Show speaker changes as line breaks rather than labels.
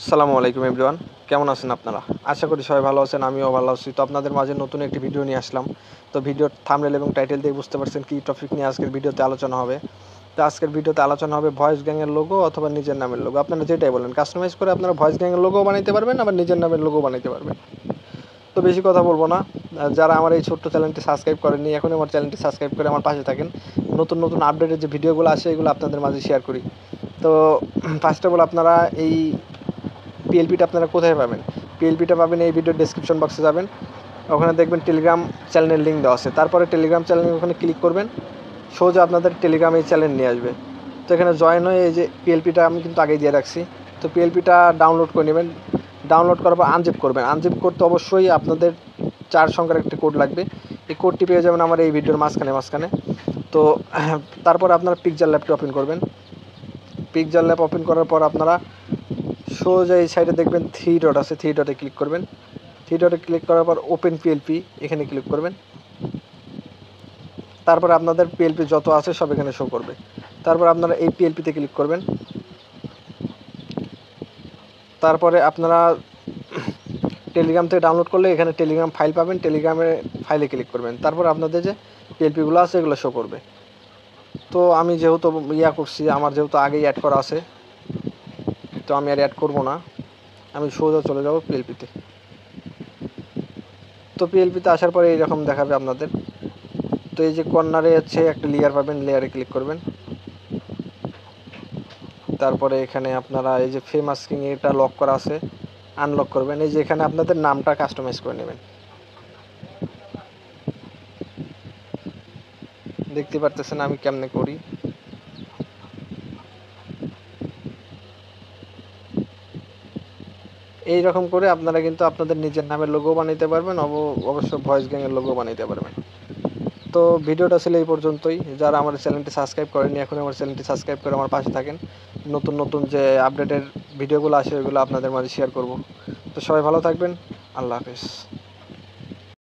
আসসালামু আলাইকুম এভরিওয়ান, কেমন আছেন আপনারা? আশা করি সবাই ভালো আছেন, আমিও ভালো আছি। তো আপনাদের মাঝে নতুন একটি ভিডিও নিয়ে আসলাম। তো ভিডিওর থাম্বনেল এবং টাইটেল দিয়ে বুঝতে পারছেন কী টপিক নিয়ে আজকের ভিডিওতে আলোচনা হবে। তো আজকের ভিডিওতে আলোচনা হবে ভয়েস গ্যাংয়ের লোগো অথবা নিজের নামের লোগো। আপনারা যেটাই বলেন, কাস্টমাইজ করে আপনারা ভয়েস গ্যাংয়ের লোগো বানাইতে পারবেন, আবার নিজের নামের লোগো বানাইতে পারবেন। তো বেশি কথা বলবো না। যারা আমার এই ছোট্ট চ্যানেলটি সাবস্ক্রাইব করেননি, এখনই আমার চ্যানেলটি সাবস্ক্রাইব করে আমার পাশে থাকেন। নতুন নতুন আপডেটের যে ভিডিওগুলো আসে এগুলো আপনাদের মাঝে শেয়ার করি। তো ফার্স্ট অফ অল আপনারা এই পিএলপিটা আপনারা কোথায় পাবেন? পিএলপিটা পাবেন এই ভিডিওর ডেসক্রিপশন বক্সে যাবেন, ওখানে দেখবেন টেলিগ্রাম চ্যানেলের লিঙ্ক দেওয়া আছে। তারপরে টেলিগ্রাম চ্যানেল ওখানে ক্লিক করবেন, সোজা আপনাদের টেলিগ্রাম এই চ্যানেল নিয়ে আসবে। তো এখানে জয়েন হয়ে এই যে পিএলপিটা আমি কিন্তু আগেই দিয়ে রাখছি, তো পিএলপিটা ডাউনলোড করে নেবেন। ডাউনলোড করার পর আনজিপ করবেন। আনজিপ করতে অবশ্যই আপনাদের 4 সংখ্যার একটি কোড লাগবে। এই কোডটি পেয়ে যাবেন আমার এই ভিডিওর মাঝখানে। তো তারপরে আপনারা পিকচার ল্যাবটি ওপেন করবেন। পিকচার ল্যাব ওপেন করার পর আপনারা সোজা এই সাইডে দেখবেন 3 ডট আছে, 3 ডটে ক্লিক করবেন। 3 ডটে ক্লিক করার পর ওপেন পিএলপি এখানে ক্লিক করবেন। তারপরে আপনাদের পিএলপি যত আছে সব এখানে শো করবে। তারপর আপনারা এই পিএলপিতে ক্লিক করবেন। তারপরে আপনারা টেলিগ্রাম থেকে ডাউনলোড করলে এখানে টেলিগ্রাম ফাইল পাবেন, টেলিগ্রামের ফাইলে ক্লিক করবেন। তারপর আপনাদের যে পিএলপিগুলো আছে এগুলো শো করবে। তো আমি যেহেতু করছি, আমার যেহেতু আগেই অ্যাড করা আছে, তো আমি আর অ্যাড করব না, আমি সোজা চলে যাব পিএলপিতে। তো পিএলপিতে আসার পরে এইরকম দেখাবে আপনাদের। তো এই যে কর্নারে হচ্ছে একটা লেয়ার পাবেন, লেয়ারে ক্লিক করবেন। তারপরে এখানে আপনারা এই যে ফেমাস কিং এটা লক করা আছে, আনলক করবেন। এই যে এখানে আপনাদের নামটা কাস্টমাইজ করে নেবেন। দেখতে পারতেছেন আমি কেমনে করি। এই রকম করে আপনারা কিন্তু আপনাদের নিজের নামের লোগো বানাইতে পারবেন, অবশ্য ভয়েস গ্যাংয়ের লোগো বানাইতে পারবেন। তো ভিডিওটা ছিল এই পর্যন্তই। যারা আমার চ্যানেলটি সাবস্ক্রাইব করেনি, এখন আমার চ্যানেলটি সাবস্ক্রাইব করে আমার পাশে থাকেন। নতুন নতুন যে আপডেটের ভিডিওগুলো আসে ওইগুলো আপনাদের মাঝে শেয়ার করব। তো সবাই ভালো থাকবেন। আল্লাহ হাফেজ।